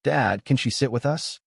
"Dad, can she sit with us?"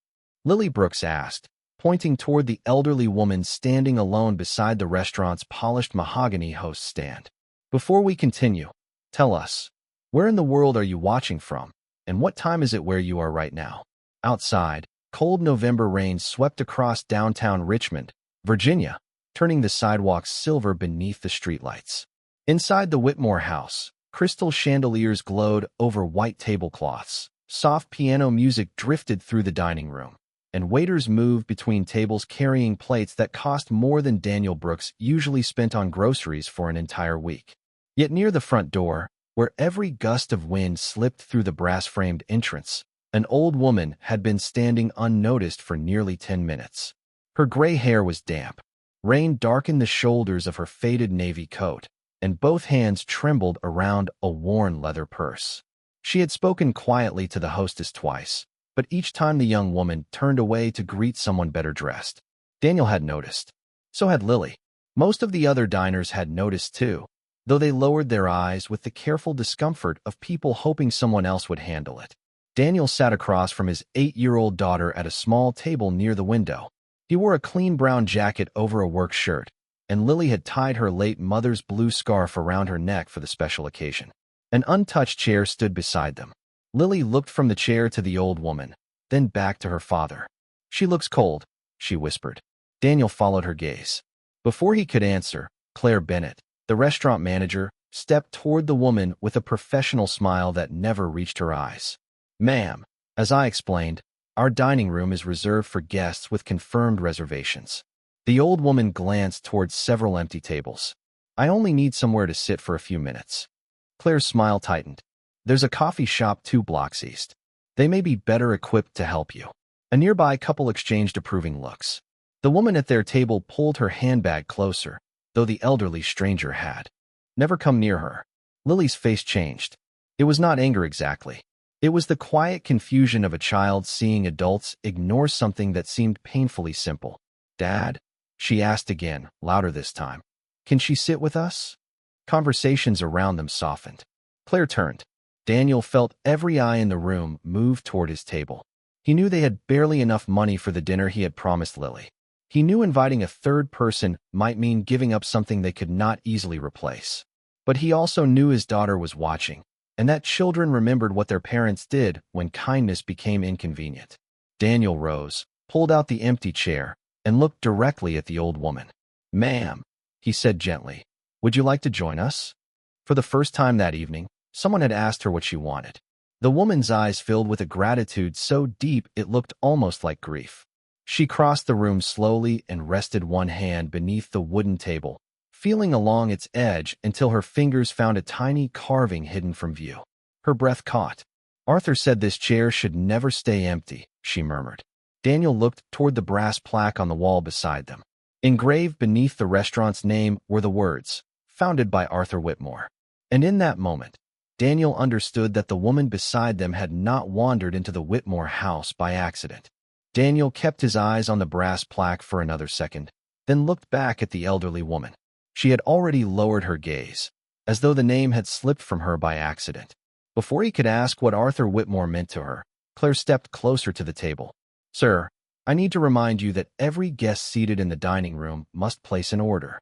Lily Brooks asked, pointing toward the elderly woman standing alone beside the restaurant's polished mahogany host stand. "Before we continue, tell us, where in the world are you watching from, and what time is it where you are right now?" Outside, cold November rain swept across downtown Richmond, Virginia, turning the sidewalks silver beneath the streetlights. Inside the Whitmore house, crystal chandeliers glowed over white tablecloths. Soft piano music drifted through the dining room, and waiters moved between tables carrying plates that cost more than Daniel Brooks usually spent on groceries for an entire week. Yet near the front door, where every gust of wind slipped through the brass-framed entrance, an old woman had been standing unnoticed for nearly 10 minutes. Her gray hair was damp. Rain darkened the shoulders of her faded navy coat, and both hands trembled around a worn leather purse. She had spoken quietly to the hostess twice, but each time the young woman turned away to greet someone better dressed. Daniel had noticed. So had Lily. Most of the other diners had noticed too, though they lowered their eyes with the careful discomfort of people hoping someone else would handle it. Daniel sat across from his 8-year-old daughter at a small table near the window. He wore a clean brown jacket over a work shirt, and Lily had tied her late mother's blue scarf around her neck for the special occasion. An untouched chair stood beside them. Lily looked from the chair to the old woman, then back to her father. "She looks cold," she whispered. Daniel followed her gaze. Before he could answer, Claire Bennett, the restaurant manager, stepped toward the woman with a professional smile that never reached her eyes. "Ma'am, as I explained, our dining room is reserved for guests with confirmed reservations." The old woman glanced toward several empty tables. "I only need somewhere to sit for a few minutes." Claire's smile tightened. "There's a coffee shop 2 blocks east. They may be better equipped to help you." A nearby couple exchanged approving looks. The woman at their table pulled her handbag closer, though the elderly stranger had never come near her. Lily's face changed. It was not anger exactly. It was the quiet confusion of a child seeing adults ignore something that seemed painfully simple. "Dad?" she asked again, louder this time. "Can she sit with us?" Conversations around them softened. Claire turned. Daniel felt every eye in the room move toward his table. He knew they had barely enough money for the dinner he had promised Lily. He knew inviting a third person might mean giving up something they could not easily replace. But he also knew his daughter was watching, and that children remembered what their parents did when kindness became inconvenient. Daniel rose, pulled out the empty chair, and looked directly at the old woman. "Ma'am," he said gently, "would you like to join us?" For the first time that evening, someone had asked her what she wanted. The woman's eyes filled with a gratitude so deep it looked almost like grief. She crossed the room slowly and rested one hand beneath the wooden table, feeling along its edge until her fingers found a tiny carving hidden from view. Her breath caught. "Arthur said this chair should never stay empty," she murmured. Daniel looked toward the brass plaque on the wall beside them. Engraved beneath the restaurant's name were the words, "Founded by Arthur Whitmore." And in that moment, Daniel understood that the woman beside them had not wandered into the Whitmore house by accident. Daniel kept his eyes on the brass plaque for another second, then looked back at the elderly woman. She had already lowered her gaze, as though the name had slipped from her by accident. Before he could ask what Arthur Whitmore meant to her, Claire stepped closer to the table. "Sir, I need to remind you that every guest seated in the dining room must place an order."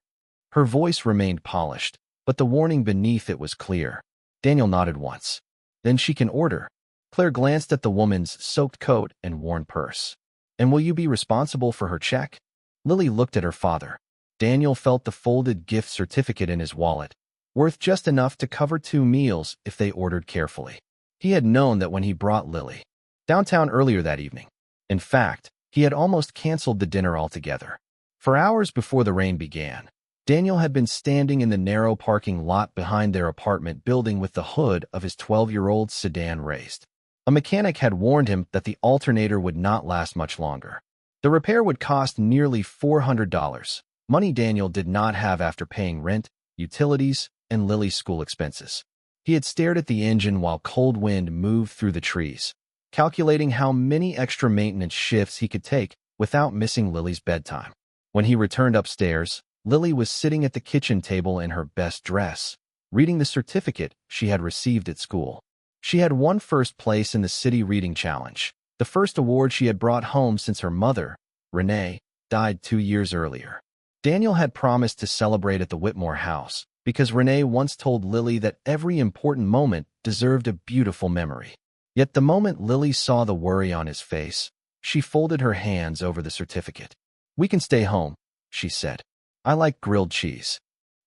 Her voice remained polished, but the warning beneath it was clear. Daniel nodded once. "Then she can order." Claire glanced at the woman's soaked coat and worn purse. "And will you be responsible for her check?" Lily looked at her father. Daniel felt the folded gift certificate in his wallet, worth just enough to cover 2 meals if they ordered carefully. He had known that when he brought Lily downtown earlier that evening. In fact, he had almost canceled the dinner altogether. For hours before the rain began, Daniel had been standing in the narrow parking lot behind their apartment building with the hood of his 12-year-old sedan raised. A mechanic had warned him that the alternator would not last much longer. The repair would cost nearly $400, money Daniel did not have after paying rent, utilities, and Lily's school expenses. He had stared at the engine while cold wind moved through the trees, calculating how many extra maintenance shifts he could take without missing Lily's bedtime. When he returned upstairs, Lily was sitting at the kitchen table in her best dress, reading the certificate she had received at school. She had won first place in the city reading challenge, the first award she had brought home since her mother, Renee, died 2 years earlier. Daniel had promised to celebrate at the Whitmore house because Renee once told Lily that every important moment deserved a beautiful memory. Yet the moment Lily saw the worry on his face, she folded her hands over the certificate. "We can stay home," she said. "I like grilled cheese."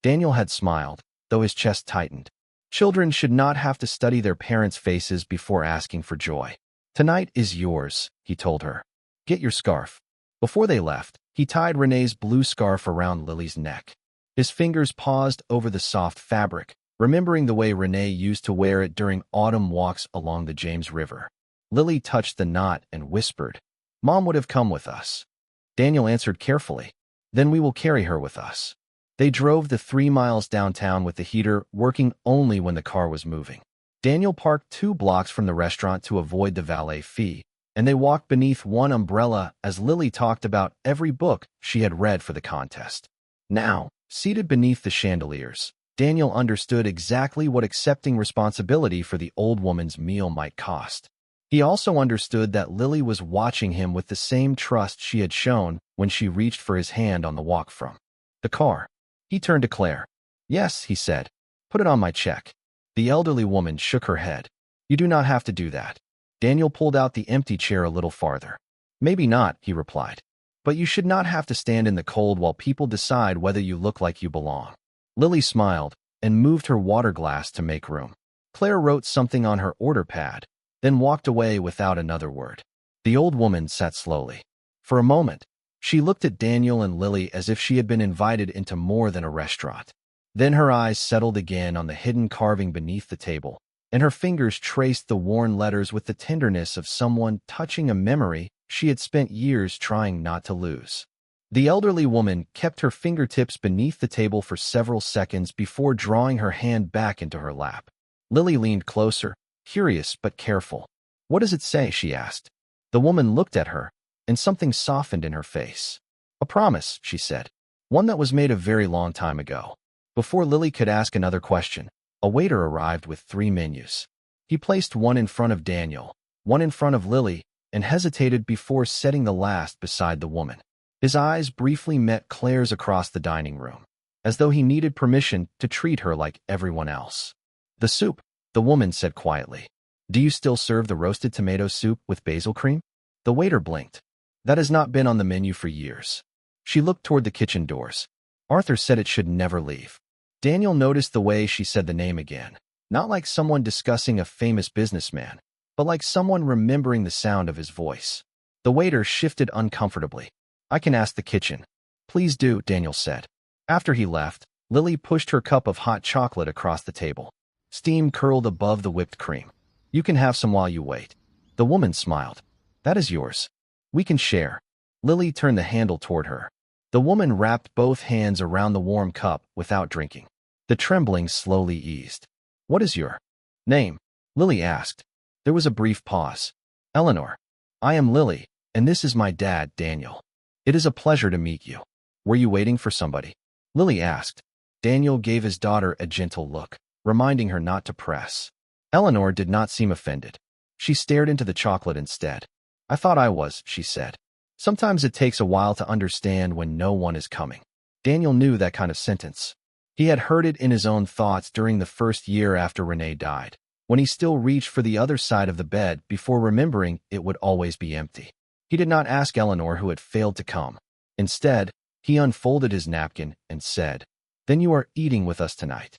Daniel had smiled, though his chest tightened. Children should not have to study their parents' faces before asking for joy. "Tonight is yours," he told her. "Get your scarf." Before they left, he tied Renee's blue scarf around Lily's neck. His fingers paused over the soft fabric, remembering the way Renee used to wear it during autumn walks along the James River. Lily touched the knot and whispered, "Mom would have come with us." Daniel answered carefully, "Then we will carry her with us." They drove the 3 miles downtown with the heater working only when the car was moving. Daniel parked 2 blocks from the restaurant to avoid the valet fee, and they walked beneath one umbrella as Lily talked about every book she had read for the contest. Now, seated beneath the chandeliers, Daniel understood exactly what accepting responsibility for the old woman's meal might cost. He also understood that Lily was watching him with the same trust she had shown when she reached for his hand on the walk from the car. He turned to Claire. "Yes," he said. "Put it on my check." The elderly woman shook her head. "You do not have to do that." Daniel pulled out the empty chair a little farther. "Maybe not," he replied. "But you should not have to stand in the cold while people decide whether you look like you belong." Lily smiled and moved her water glass to make room. Claire wrote something on her order pad, then walked away without another word. The old woman sat slowly. For a moment, she looked at Daniel and Lily as if she had been invited into more than a restaurant. Then her eyes settled again on the hidden carving beneath the table, and her fingers traced the worn letters with the tenderness of someone touching a memory she had spent years trying not to lose. The elderly woman kept her fingertips beneath the table for several seconds before drawing her hand back into her lap. Lily leaned closer, curious but careful. "What does it say?" she asked. The woman looked at her, and something softened in her face. "A promise," she said. "One that was made a very long time ago." Before Lily could ask another question, a waiter arrived with 3 menus. He placed one in front of Daniel, one in front of Lily, and hesitated before setting the last beside the woman. His eyes briefly met Claire's across the dining room, as though he needed permission to treat her like everyone else. "The soup," the woman said quietly. "Do you still serve the roasted tomato soup with basil cream?" The waiter blinked. "That has not been on the menu for years." She looked toward the kitchen doors. "Arthur said it should never leave." Daniel noticed the way she said the name again, not like someone discussing a famous businessman, but like someone remembering the sound of his voice. The waiter shifted uncomfortably. "I can ask the kitchen." "Please do," Daniel said. After he left, Lily pushed her cup of hot chocolate across the table. Steam curled above the whipped cream. "You can have some while you wait." The woman smiled. "That is yours. We can share." Lily turned the handle toward her. The woman wrapped both hands around the warm cup without drinking. The trembling slowly eased. "What is your name?" Lily asked. There was a brief pause. "Eleanor. I am Lily, and this is my dad, Daniel. It is a pleasure to meet you." "Were you waiting for somebody?" Lily asked. Daniel gave his daughter a gentle look, reminding her not to press. Eleanor did not seem offended. She stared into the chocolate instead. "I thought I was," she said. "Sometimes it takes a while to understand when no one is coming." Daniel knew that kind of sentence. He had heard it in his own thoughts during the first year after Renee died, when he still reached for the other side of the bed before remembering it would always be empty. He did not ask Eleanor who had failed to come. Instead, he unfolded his napkin and said, "Then you are eating with us tonight."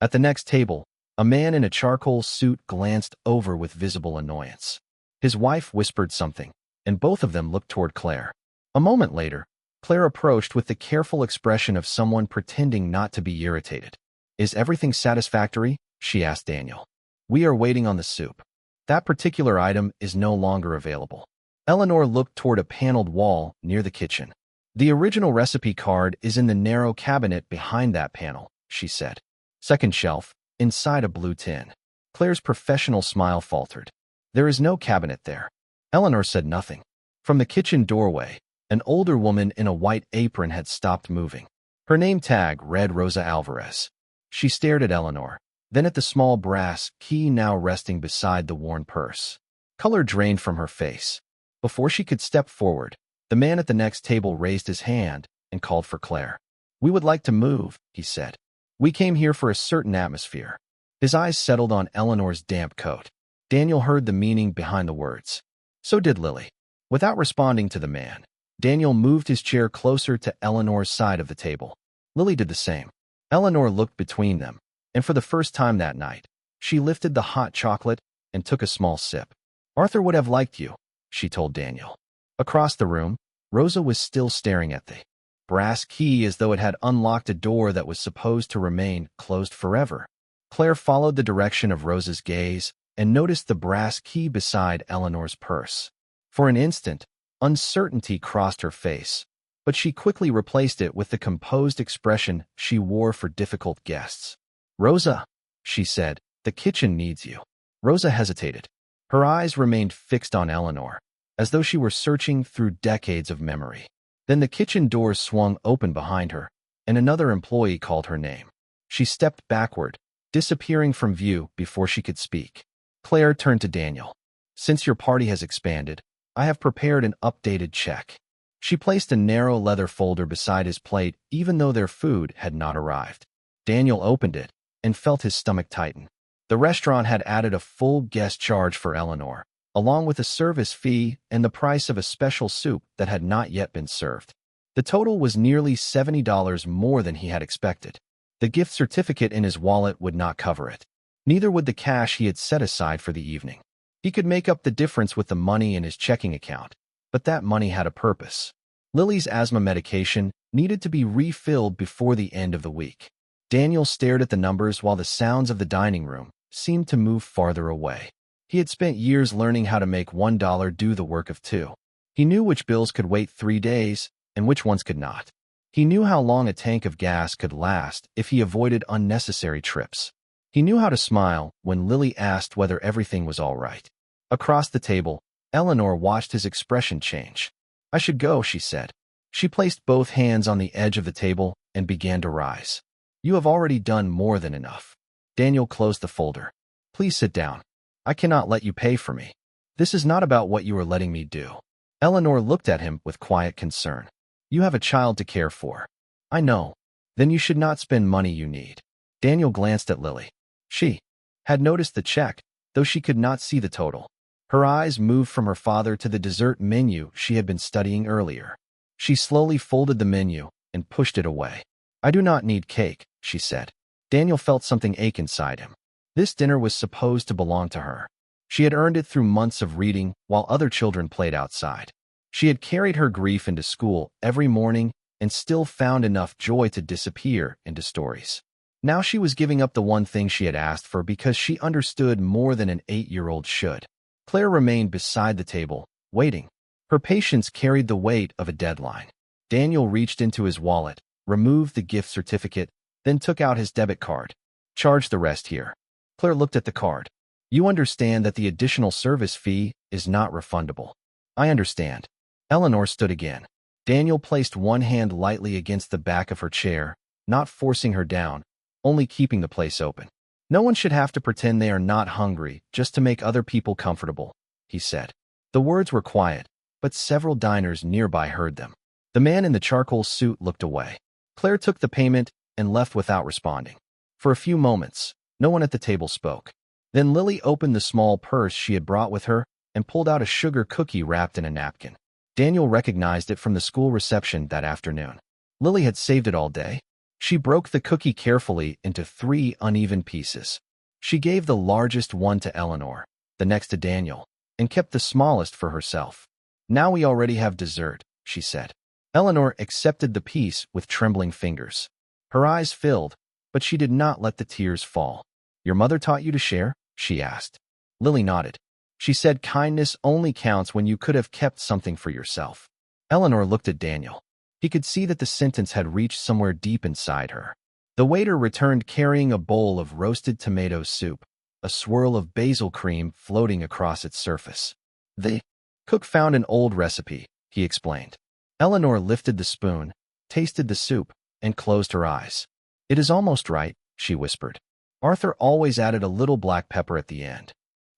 At the next table, a man in a charcoal suit glanced over with visible annoyance. His wife whispered something, and both of them looked toward Claire. A moment later, Claire approached with the careful expression of someone pretending not to be irritated. "Is everything satisfactory?" she asked Daniel. "We are waiting on the soup. That particular item is no longer available." Eleanor looked toward a paneled wall near the kitchen. "The original recipe card is in the narrow cabinet behind that panel," she said. "Second shelf, inside a blue tin." Claire's professional smile faltered. "There is no cabinet there." Eleanor said nothing. From the kitchen doorway, an older woman in a white apron had stopped moving. Her name tag read Rosa Alvarez. She stared at Eleanor, then at the small brass key now resting beside the worn purse. Color drained from her face. Before she could step forward, the man at the next table raised his hand and called for Claire. "We would like to move," he said. "We came here for a certain atmosphere." His eyes settled on Eleanor's damp coat. Daniel heard the meaning behind the words. So did Lily. Without responding to the man, Daniel moved his chair closer to Eleanor's side of the table. Lily did the same. Eleanor looked between them, and for the first time that night, she lifted the hot chocolate and took a small sip. "Arthur would have liked you," she told Daniel. Across the room, Rosa was still staring at the brass key as though it had unlocked a door that was supposed to remain closed forever. Claire followed the direction of Rosa's gaze and noticed the brass key beside Eleanor's purse. For an instant, uncertainty crossed her face, but she quickly replaced it with the composed expression she wore for difficult guests. "Rosa," she said, "the kitchen needs you." Rosa hesitated. Her eyes remained fixed on Eleanor, as though she were searching through decades of memory. Then the kitchen doors swung open behind her, and another employee called her name. She stepped backward, disappearing from view before she could speak. Claire turned to Daniel. "Since your party has expanded, I have prepared an updated check." She placed a narrow leather folder beside his plate even though their food had not arrived. Daniel opened it and felt his stomach tighten. The restaurant had added a full guest charge for Eleanor, along with a service fee and the price of a special soup that had not yet been served. The total was nearly $70 more than he had expected. The gift certificate in his wallet would not cover it. Neither would the cash he had set aside for the evening. He could make up the difference with the money in his checking account, but that money had a purpose. Lily's asthma medication needed to be refilled before the end of the week. Daniel stared at the numbers while the sounds of the dining room seemed to move farther away. He had spent years learning how to make $1 do the work of $2. He knew which bills could wait 3 days and which ones could not. He knew how long a tank of gas could last if he avoided unnecessary trips. He knew how to smile when Lily asked whether everything was all right. Across the table, Eleanor watched his expression change. "I should go," she said. She placed both hands on the edge of the table and began to rise. "You have already done more than enough." Daniel closed the folder. "Please sit down. I cannot let you pay for me. This is not about what you are letting me do." Eleanor looked at him with quiet concern. "You have a child to care for." "I know. Then you should not spend money you need." Daniel glanced at Lily. She had noticed the check, though she could not see the total. Her eyes moved from her father to the dessert menu she had been studying earlier. She slowly folded the menu and pushed it away. "I do not need cake," she said. Daniel felt something ache inside him. This dinner was supposed to belong to her. She had earned it through months of reading while other children played outside. She had carried her grief into school every morning and still found enough joy to disappear into stories. Now she was giving up the one thing she had asked for because she understood more than an 8-year-old should. Claire remained beside the table, waiting. Her patience carried the weight of a deadline. Daniel reached into his wallet, removed the gift certificate, then took out his debit card. "Charge the rest here." Claire looked at the card. "You understand that the additional service fee is not refundable." "I understand." Eleanor stood again. Daniel placed one hand lightly against the back of her chair, not forcing her down, only keeping the place open. "No one should have to pretend they are not hungry just to make other people comfortable," he said. The words were quiet, but several diners nearby heard them. The man in the charcoal suit looked away. Claire took the payment and left without responding. For a few moments, no one at the table spoke. Then Lily opened the small purse she had brought with her and pulled out a sugar cookie wrapped in a napkin. Daniel recognized it from the school reception that afternoon. Lily had saved it all day. She broke the cookie carefully into 3 uneven pieces. She gave the largest one to Eleanor, the next to Daniel, and kept the smallest for herself. "Now we already have dessert," she said. Eleanor accepted the piece with trembling fingers. Her eyes filled, but she did not let the tears fall. "Your mother taught you to share?" she asked. Lily nodded. "She said kindness only counts when you could have kept something for yourself." Eleanor looked at Daniel. He could see that the sentence had reached somewhere deep inside her. The waiter returned carrying a bowl of roasted tomato soup, a swirl of basil cream floating across its surface. "The cook found an old recipe," he explained. Eleanor lifted the spoon, tasted the soup, and closed her eyes. "It is almost right," she whispered. "Arthur always added a little black pepper at the end."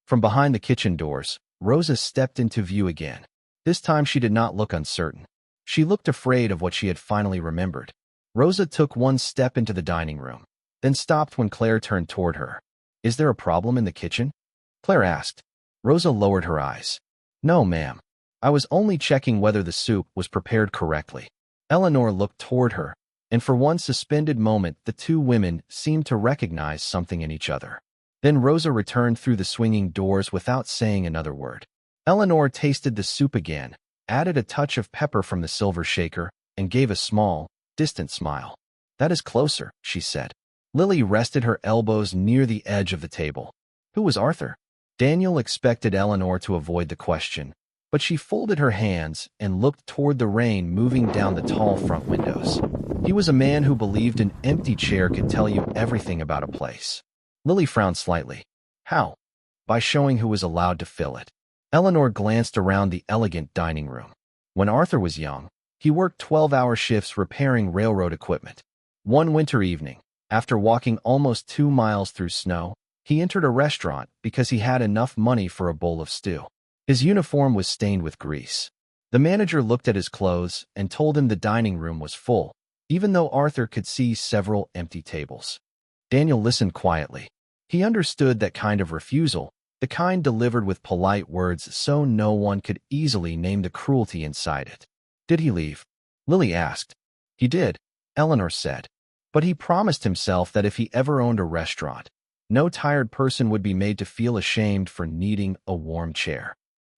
From behind the kitchen doors, Rosa stepped into view again. This time she did not look uncertain. She looked afraid of what she had finally remembered. Rosa took one step into the dining room, then stopped when Claire turned toward her. "Is there a problem in the kitchen?" Claire asked. Rosa lowered her eyes. "No, ma'am. I was only checking whether the soup was prepared correctly." Eleanor looked toward her, and for one suspended moment the two women seemed to recognize something in each other. Then Rosa returned through the swinging doors without saying another word. Eleanor tasted the soup again, added a touch of pepper from the silver shaker, and gave a small, distant smile. "That is closer," she said. Lily rested her elbows near the edge of the table. "Who was Arthur?" Daniel expected Eleanor to avoid the question, but she folded her hands and looked toward the rain moving down the tall front windows. "He was a man who believed an empty chair could tell you everything about a place." Lily frowned slightly. "How?" "By showing who was allowed to fill it." Eleanor glanced around the elegant dining room. When Arthur was young, he worked 12-hour shifts repairing railroad equipment. One winter evening, after walking almost 2 miles through snow, he entered a restaurant because he had enough money for a bowl of stew. His uniform was stained with grease. The manager looked at his clothes and told him the dining room was full, even though Arthur could see several empty tables. Daniel listened quietly. He understood that kind of refusal, the kind delivered with polite words so no one could easily name the cruelty inside it. "Did he leave?" Lily asked. "He did," Eleanor said. "But he promised himself that if he ever owned a restaurant, no tired person would be made to feel ashamed for needing a warm chair."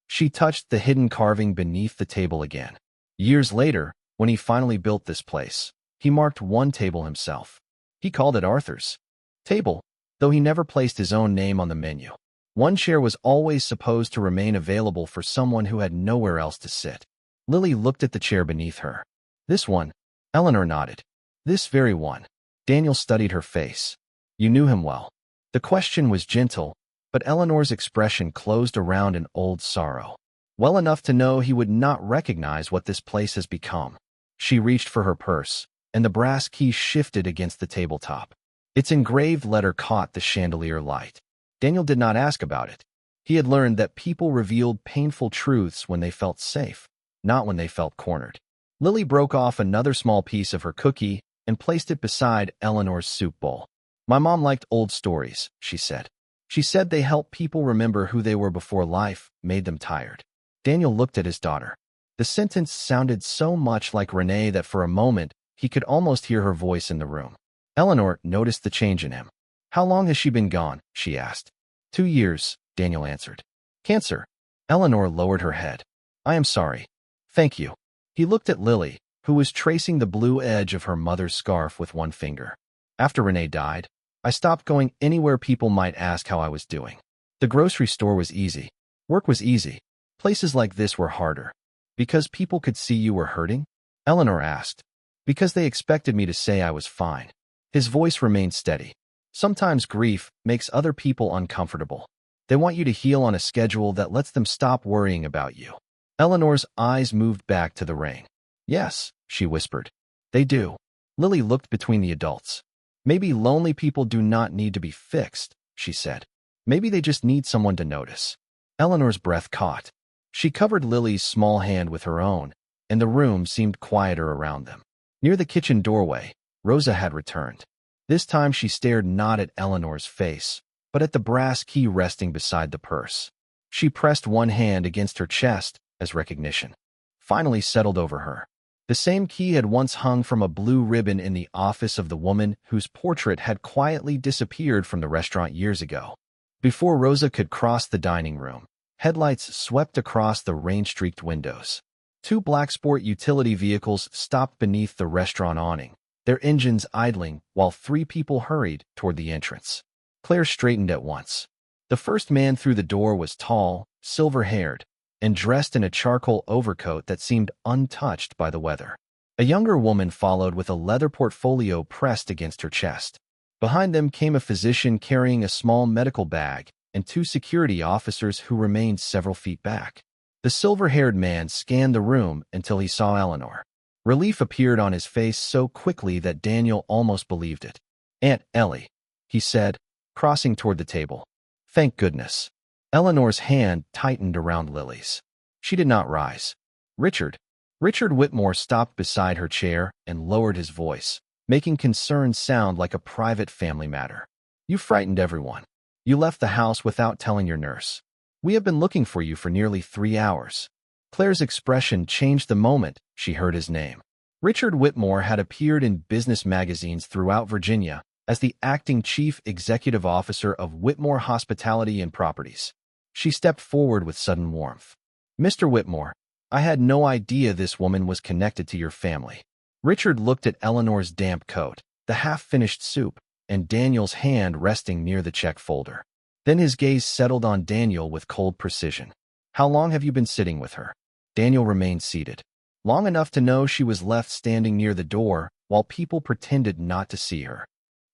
She touched the hidden carving beneath the table again. Years later, when he finally built this place, he marked one table himself. He called it Arthur's table, though he never placed his own name on the menu. One chair was always supposed to remain available for someone who had nowhere else to sit. Lily looked at the chair beneath her. "This one?" Eleanor nodded. "This very one." Daniel studied her face. "You knew him well." The question was gentle, but Eleanor's expression closed around an old sorrow. "Well enough to know he would not recognize what this place has become." She reached for her purse, and the brass key shifted against the tabletop. Its engraved letter caught the chandelier light. Daniel did not ask about it. He had learned that people revealed painful truths when they felt safe, not when they felt cornered. Lily broke off another small piece of her cookie and placed it beside Eleanor's soup bowl. "My mom liked old stories," she said. "She said they help people remember who they were before life made them tired." Daniel looked at his daughter. The sentence sounded so much like Renee that for a moment he could almost hear her voice in the room. Eleanor noticed the change in him. "How long has she been gone?" she asked. 2 years, Daniel answered. "Cancer." Eleanor lowered her head. "I am sorry." "Thank you." He looked at Lily, who was tracing the blue edge of her mother's scarf with one finger. "After Renee died, I stopped going anywhere people might ask how I was doing. The grocery store was easy. Work was easy. Places like this were harder." "Because people could see you were hurting?" Eleanor asked. "Because they expected me to say I was fine." His voice remained steady. "Sometimes grief makes other people uncomfortable. They want you to heal on a schedule that lets them stop worrying about you." Eleanor's eyes moved back to the rain. "Yes," she whispered. "They do." Lily looked between the adults. "Maybe lonely people do not need to be fixed," she said. "Maybe they just need someone to notice." Eleanor's breath caught. She covered Lily's small hand with her own, and the room seemed quieter around them. Near the kitchen doorway, Rosa had returned. This time she stared not at Eleanor's face, but at the brass key resting beside the purse. She pressed one hand against her chest as recognition finally settled over her. The same key had once hung from a blue ribbon in the office of the woman whose portrait had quietly disappeared from the restaurant years ago. Before Rosa could cross the dining room, headlights swept across the rain-streaked windows. 2 black sport utility vehicles stopped beneath the restaurant awning, their engines idling while 3 people hurried toward the entrance. Claire straightened at once. The first man through the door was tall, silver-haired, and dressed in a charcoal overcoat that seemed untouched by the weather. A younger woman followed with a leather portfolio pressed against her chest. Behind them came a physician carrying a small medical bag and 2 security officers who remained several feet back. The silver-haired man scanned the room until he saw Eleanor. Relief appeared on his face so quickly that Daniel almost believed it. "Aunt Ellie," he said, crossing toward the table. "Thank goodness." Eleanor's hand tightened around Lily's. She did not rise. Richard. Richard Whitmore stopped beside her chair and lowered his voice, making concern sound like a private family matter. You frightened everyone. You left the house without telling your nurse. We have been looking for you for nearly 3 hours. Claire's expression changed the moment she heard his name. Richard Whitmore had appeared in business magazines throughout Virginia as the acting chief executive officer of Whitmore Hospitality and Properties. She stepped forward with sudden warmth. Mr. Whitmore, I had no idea this woman was connected to your family. Richard looked at Eleanor's damp coat, the half-finished soup, and Daniel's hand resting near the check folder. Then his gaze settled on Daniel with cold precision. How long have you been sitting with her? Daniel remained seated. Long enough to know she was left standing near the door while people pretended not to see her.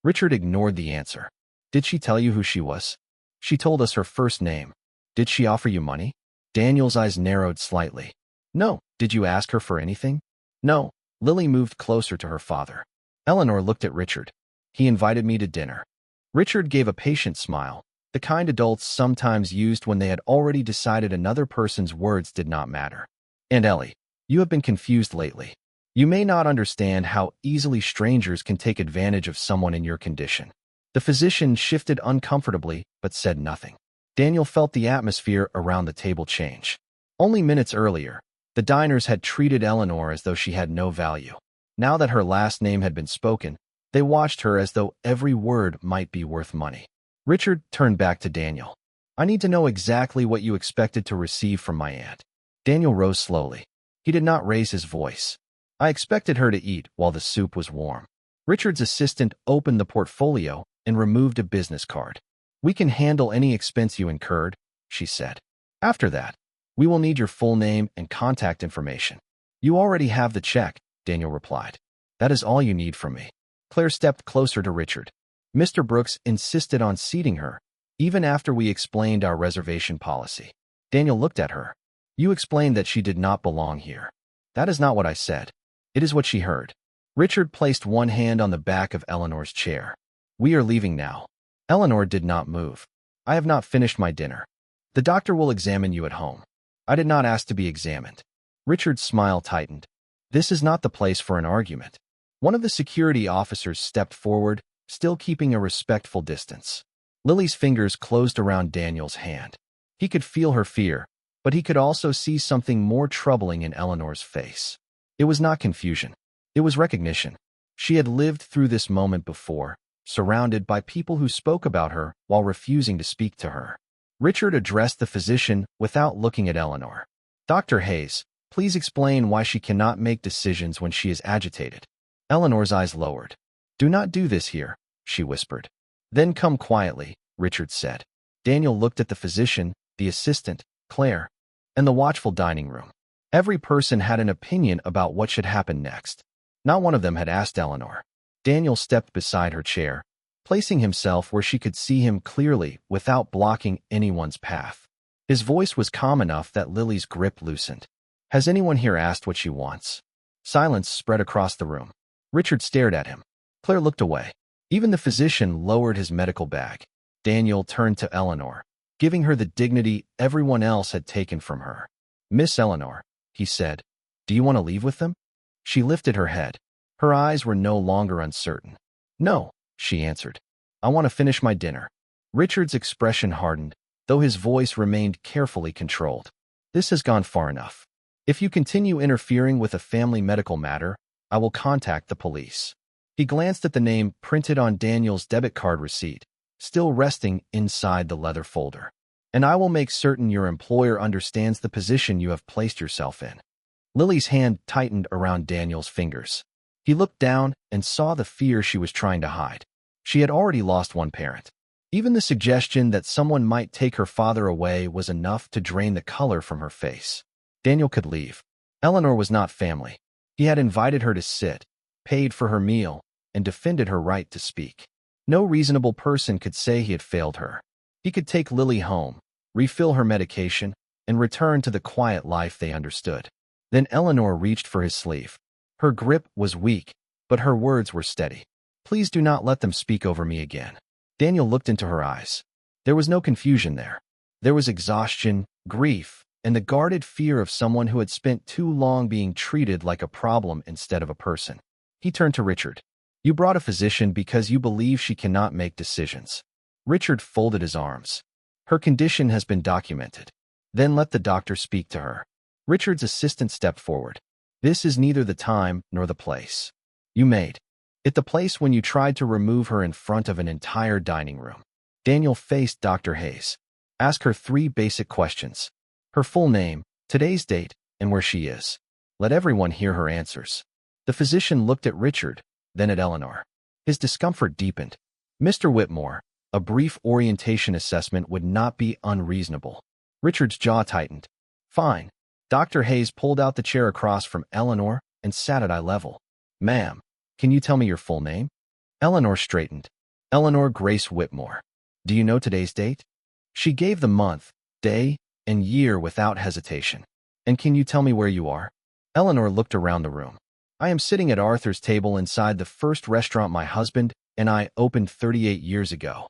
Richard ignored the answer. Did she tell you who she was? She told us her first name. Did she offer you money? Daniel's eyes narrowed slightly. No. Did you ask her for anything? No. Lily moved closer to her father. Eleanor looked at Richard. He invited me to dinner. Richard gave a patient smile, the kind adults sometimes used when they had already decided another person's words did not matter. And Ellie, you have been confused lately. You may not understand how easily strangers can take advantage of someone in your condition. The physician shifted uncomfortably but said nothing. Daniel felt the atmosphere around the table change. Only minutes earlier, the diners had treated Eleanor as though she had no value. Now that her last name had been spoken, they watched her as though every word might be worth money. Richard turned back to Daniel. I need to know exactly what you expected to receive from my aunt. Daniel rose slowly. He did not raise his voice. I expected her to eat while the soup was warm. Richard's assistant opened the portfolio and removed a business card. We can handle any expense you incurred, she said. After that, we will need your full name and contact information. You already have the check, Daniel replied. That is all you need from me. Claire stepped closer to Richard. Mr. Brooks insisted on seating her, even after we explained our reservation policy. Daniel looked at her. You explained that she did not belong here. That is not what I said. It is what she heard. Richard placed one hand on the back of Eleanor's chair. We are leaving now. Eleanor did not move. I have not finished my dinner. The doctor will examine you at home. I did not ask to be examined. Richard's smile tightened. This is not the place for an argument. One of the security officers stepped forward, still keeping a respectful distance. Lily's fingers closed around Daniel's hand. He could feel her fear, but he could also see something more troubling in Eleanor's face. It was not confusion. It was recognition. She had lived through this moment before, surrounded by people who spoke about her while refusing to speak to her. Richard addressed the physician without looking at Eleanor. Dr. Hayes, please explain why she cannot make decisions when she is agitated. Eleanor's eyes lowered. Do not do this here, she whispered. Then come quietly, Richard said. Daniel looked at the physician, the assistant, Claire, and the watchful dining room. Every person had an opinion about what should happen next. Not one of them had asked Eleanor. Daniel stepped beside her chair, placing himself where she could see him clearly without blocking anyone's path. His voice was calm enough that Lily's grip loosened. Has anyone here asked what she wants? Silence spread across the room. Richard stared at him. Claire looked away. Even the physician lowered his medical bag. Daniel turned to Eleanor, giving her the dignity everyone else had taken from her. Miss Eleanor, he said, do you want to leave with them? She lifted her head. Her eyes were no longer uncertain. No, she answered. I want to finish my dinner. Richard's expression hardened, though his voice remained carefully controlled. This has gone far enough. If you continue interfering with a family medical matter, I will contact the police. He glanced at the name printed on Daniel's debit card receipt, still resting inside the leather folder. And I will make certain your employer understands the position you have placed yourself in. Lily's hand tightened around Daniel's fingers. He looked down and saw the fear she was trying to hide. She had already lost one parent. Even the suggestion that someone might take her father away was enough to drain the color from her face. Daniel could leave. Eleanor was not family. He had invited her to sit, paid for her meal, and defended her right to speak. No reasonable person could say he had failed her. He could take Lily home, refill her medication, and return to the quiet life they understood. Then Eleanor reached for his sleeve. Her grip was weak, but her words were steady. Please do not let them speak over me again. Daniel looked into her eyes. There was no confusion there. There was exhaustion, grief, and the guarded fear of someone who had spent too long being treated like a problem instead of a person. He turned to Richard. You brought a physician because you believe she cannot make decisions. Richard folded his arms. Her condition has been documented. Then let the doctor speak to her. Richard's assistant stepped forward. This is neither the time nor the place. You made it the place when you tried to remove her in front of an entire dining room. Daniel faced Dr. Hayes. Ask her 3 basic questions. Her full name, today's date, and where she is. Let everyone hear her answers. The physician looked at Richard, then at Eleanor. His discomfort deepened. Mr. Whitmore, a brief orientation assessment would not be unreasonable. Richard's jaw tightened. Fine. Dr. Hayes pulled out the chair across from Eleanor and sat at eye level. Ma'am, can you tell me your full name? Eleanor straightened. Eleanor Grace Whitmore. Do you know today's date? She gave the month, day, and year without hesitation. And can you tell me where you are? Eleanor looked around the room. I am sitting at Arthur's table inside the first restaurant my husband and I opened 38 years ago.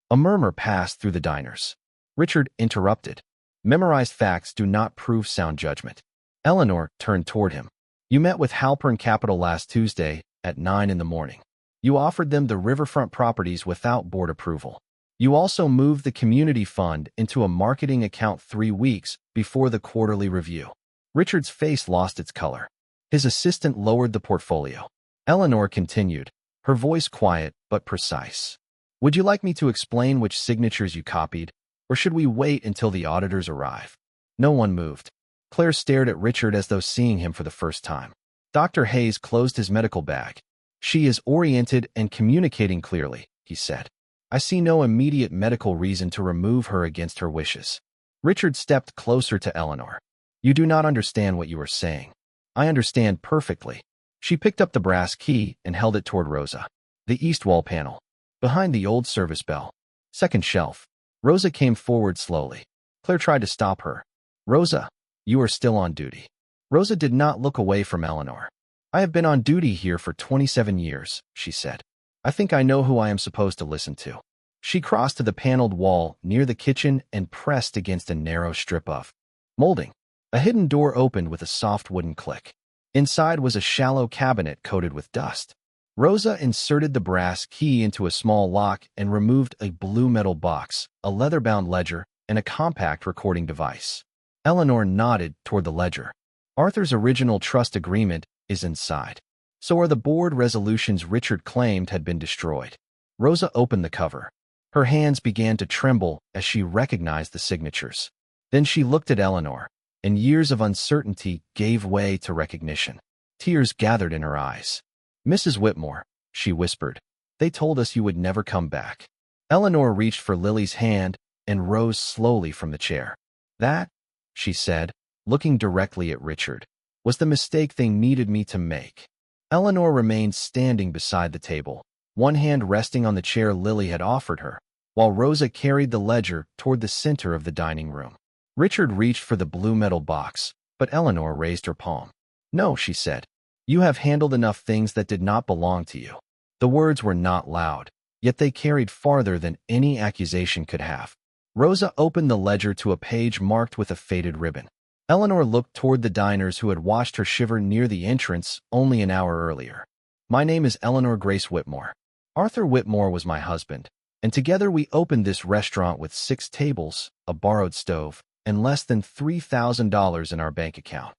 A murmur passed through the diners. Richard interrupted. Memorized facts do not prove sound judgment. Eleanor turned toward him. You met with Halpern Capital last Tuesday at 9 in the morning. You offered them the riverfront properties without board approval. You also moved the community fund into a marketing account 3 weeks before the quarterly review. Richard's face lost its color. His assistant lowered the portfolio. Eleanor continued, her voice quiet but precise. Would you like me to explain which signatures you copied, or should we wait until the auditors arrive? No one moved. Claire stared at Richard as though seeing him for the first time. Dr. Hayes closed his medical bag. She is oriented and communicating clearly, he said. I see no immediate medical reason to remove her against her wishes. Richard stepped closer to Eleanor. You do not understand what you are saying. I understand perfectly. She picked up the brass key and held it toward Rosa. The east wall panel. Behind the old service bell. Second shelf. Rosa came forward slowly. Claire tried to stop her. Rosa, you are still on duty. Rosa did not look away from Eleanor. I have been on duty here for 27 years, she said. I think I know who I am supposed to listen to. She crossed to the paneled wall near the kitchen and pressed against a narrow strip of molding. A hidden door opened with a soft wooden click. Inside was a shallow cabinet coated with dust. Rosa inserted the brass key into a small lock and removed a blue metal box, a leather-bound ledger, and a compact recording device. Eleanor nodded toward the ledger. Arthur's original trust agreement is inside. So are the board resolutions Richard claimed had been destroyed. Rosa opened the cover. Her hands began to tremble as she recognized the signatures. Then she looked at Eleanor, and years of uncertainty gave way to recognition. Tears gathered in her eyes. Mrs. Whitmore, she whispered, they told us you would never come back. Eleanor reached for Lily's hand and rose slowly from the chair. That, she said, looking directly at Richard, was the mistake they needed me to make. Eleanor remained standing beside the table, one hand resting on the chair Lily had offered her, while Rosa carried the ledger toward the center of the dining room. Richard reached for the blue metal box, but Eleanor raised her palm. No, she said. You have handled enough things that did not belong to you. The words were not loud, yet they carried farther than any accusation could have. Rosa opened the ledger to a page marked with a faded ribbon. Eleanor looked toward the diners who had watched her shiver near the entrance only an hour earlier. My name is Eleanor Grace Whitmore. Arthur Whitmore was my husband, and together we opened this restaurant with 6 tables, a borrowed stove, and less than $3,000 in our bank account.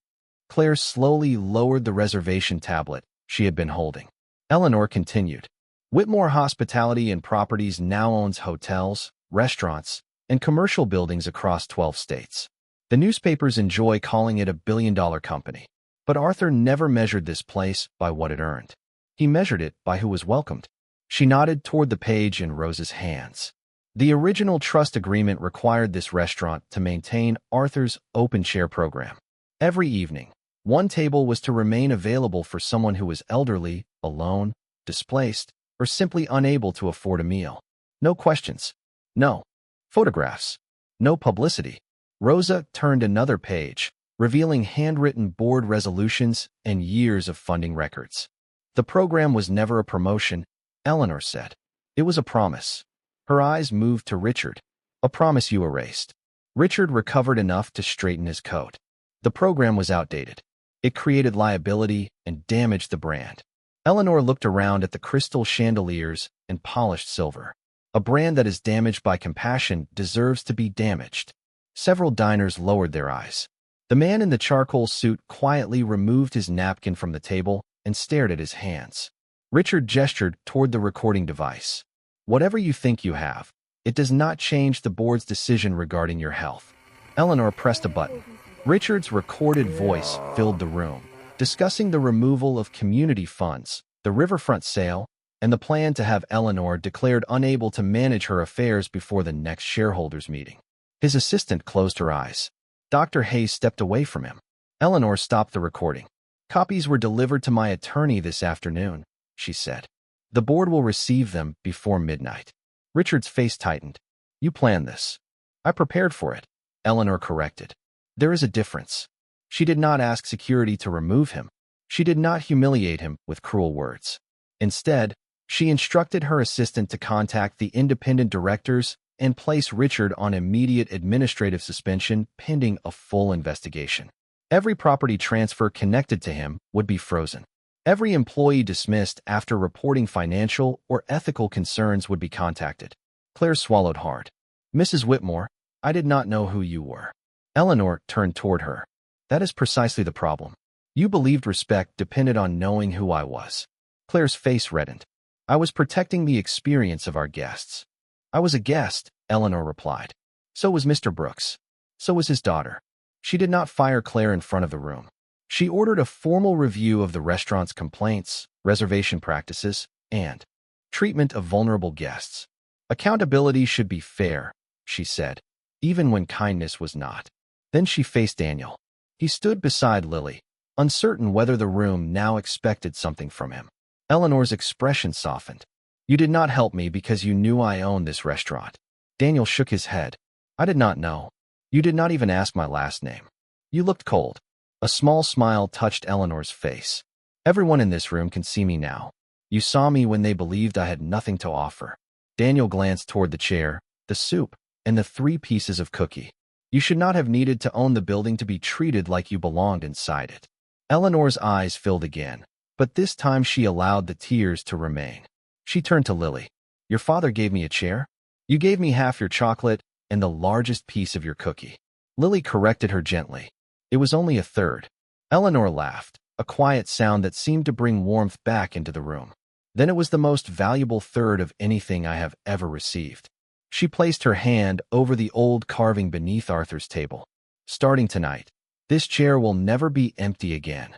Claire slowly lowered the reservation tablet she had been holding. Eleanor continued. Whitmore Hospitality and Properties now owns hotels, restaurants, and commercial buildings across 12 states. The newspapers enjoy calling it a billion-dollar company. But Arthur never measured this place by what it earned. He measured it by who was welcomed. She nodded toward the page in Rosa's hands. The original trust agreement required this restaurant to maintain Arthur's open chair program. Every evening, one table was to remain available for someone who was elderly, alone, displaced, or simply unable to afford a meal. No questions. No photographs. No publicity. Rosa turned another page, revealing handwritten board resolutions and years of funding records. The program was never a promotion, Eleanor said. It was a promise. Her eyes moved to Richard. A promise you erased. Richard recovered enough to straighten his coat. The program was outdated. It created liability and damaged the brand. Eleanor looked around at the crystal chandeliers and polished silver. A brand that is damaged by compassion deserves to be damaged. Several diners lowered their eyes. The man in the charcoal suit quietly removed his napkin from the table and stared at his hands. Richard gestured toward the recording device. Whatever you think you have, it does not change the board's decision regarding your health. Eleanor pressed a button. Richard's recorded voice filled the room, discussing the removal of community funds, the riverfront sale, and the plan to have Eleanor declared unable to manage her affairs before the next shareholders' meeting. His assistant closed her eyes. Dr. Hayes stepped away from him. Eleanor stopped the recording. Copies were delivered to my attorney this afternoon, she said. The board will receive them before midnight. Richard's face tightened. You planned this. I prepared for it, Eleanor corrected. There is a difference. She did not ask security to remove him. She did not humiliate him with cruel words. Instead, she instructed her assistant to contact the independent directors and place Richard on immediate administrative suspension pending a full investigation. Every property transfer connected to him would be frozen. Every employee dismissed after reporting financial or ethical concerns would be contacted. Claire swallowed hard. Mrs. Whitmore, I did not know who you were. Eleanor turned toward her. That is precisely the problem. You believed respect depended on knowing who I was. Claire's face reddened. I was protecting the experience of our guests. I was a guest, Eleanor replied. So was Mr. Brooks. So was his daughter. She did not fire Claire in front of the room. She ordered a formal review of the restaurant's complaints, reservation practices, and treatment of vulnerable guests. Accountability should be fair, she said, even when kindness was not. Then she faced Daniel. He stood beside Lily, uncertain whether the room now expected something from him. Eleanor's expression softened. You did not help me because you knew I owned this restaurant. Daniel shook his head. I did not know. You did not even ask my last name. You looked cold. A small smile touched Eleanor's face. Everyone in this room can see me now. You saw me when they believed I had nothing to offer. Daniel glanced toward the chair, the soup, and the 3 pieces of cookie. You should not have needed to own the building to be treated like you belonged inside it. Eleanor's eyes filled again, but this time she allowed the tears to remain. She turned to Lily. Your father gave me a chair? You gave me half your chocolate and the largest piece of your cookie. Lily corrected her gently. It was only a third. Eleanor laughed, a quiet sound that seemed to bring warmth back into the room. Then it was the most valuable third of anything I have ever received. She placed her hand over the old carving beneath Arthur's table. Starting tonight, this chair will never be empty again.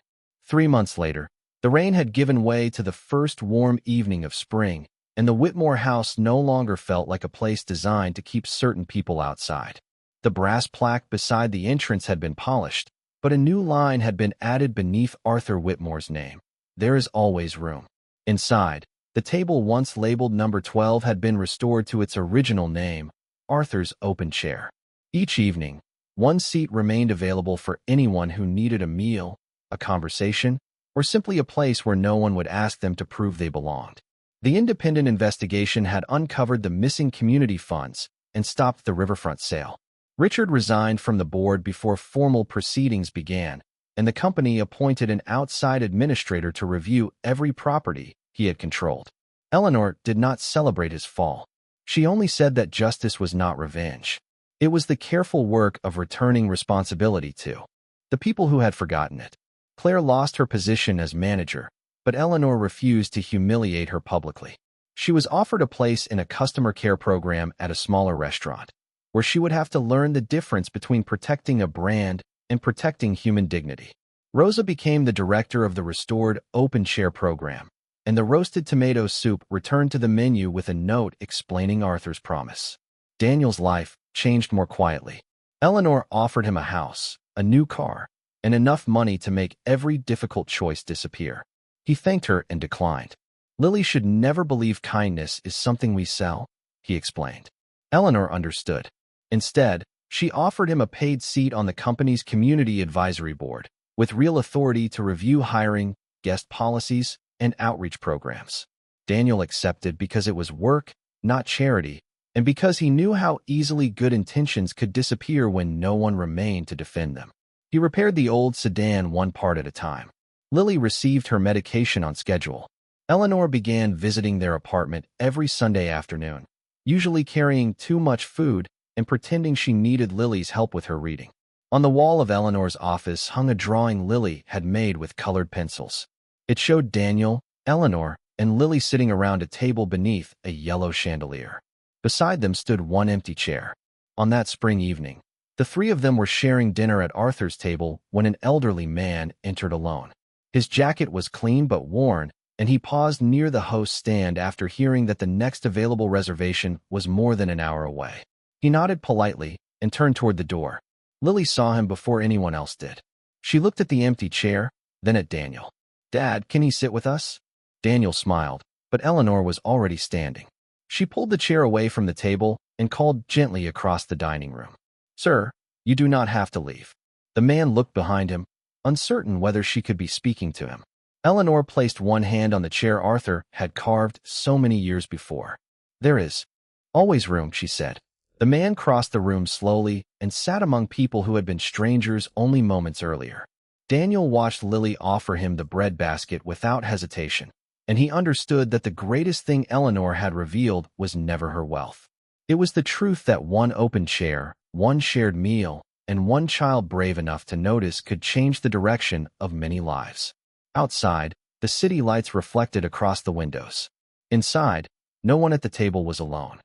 3 months later, the rain had given way to the first warm evening of spring, and the Whitmore house no longer felt like a place designed to keep certain people outside. The brass plaque beside the entrance had been polished, but a new line had been added beneath Arthur Whitmore's name. There is always room. Inside, the table once labeled number 12 had been restored to its original name, Arthur's Open Chair. Each evening, 1 seat remained available for anyone who needed a meal, a conversation, or simply a place where no one would ask them to prove they belonged. The independent investigation had uncovered the missing community funds and stopped the riverfront sale. Richard resigned from the board before formal proceedings began, and the company appointed an outside administrator to review every property he had controlled. Eleanor did not celebrate his fall. She only said that justice was not revenge. It was the careful work of returning responsibility to the people who had forgotten it. Claire lost her position as manager, but Eleanor refused to humiliate her publicly. She was offered a place in a customer care program at a smaller restaurant, where she would have to learn the difference between protecting a brand and protecting human dignity. Rosa became the director of the restored Open Chair program, and the roasted tomato soup returned to the menu with a note explaining Arthur's promise. Daniel's life changed more quietly. Eleanor offered him a house, a new car, and enough money to make every difficult choice disappear. He thanked her and declined. Lily should never believe kindness is something we sell, he explained. Eleanor understood. Instead, she offered him a paid seat on the company's community advisory board, with real authority to review hiring, guest policies, and outreach programs. Daniel accepted because it was work, not charity, and because he knew how easily good intentions could disappear when no one remained to defend them. He repaired the old sedan one part at a time. Lily received her medication on schedule. Eleanor began visiting their apartment every Sunday afternoon, usually carrying too much food and pretending she needed Lily's help with her reading. On the wall of Eleanor's office hung a drawing Lily had made with colored pencils. It showed Daniel, Eleanor, and Lily sitting around a table beneath a yellow chandelier. Beside them stood one empty chair. On that spring evening, the three of them were sharing dinner at Arthur's table when an elderly man entered alone. His jacket was clean but worn, and he paused near the host's stand after hearing that the next available reservation was more than an hour away. He nodded politely and turned toward the door. Lily saw him before anyone else did. She looked at the empty chair, then at Daniel. "Dad, can he sit with us?" Daniel smiled, but Eleanor was already standing. She pulled the chair away from the table and called gently across the dining room. "Sir, you do not have to leave." The man looked behind him, uncertain whether she could be speaking to him. Eleanor placed one hand on the chair Arthur had carved so many years before. "There is always room," she said. The man crossed the room slowly and sat among people who had been strangers only moments earlier. Daniel watched Lily offer him the bread basket without hesitation, and he understood that the greatest thing Eleanor had revealed was never her wealth. It was the truth that one open chair, one shared meal, and one child brave enough to notice could change the direction of many lives. Outside, the city lights reflected across the windows. Inside, no one at the table was alone.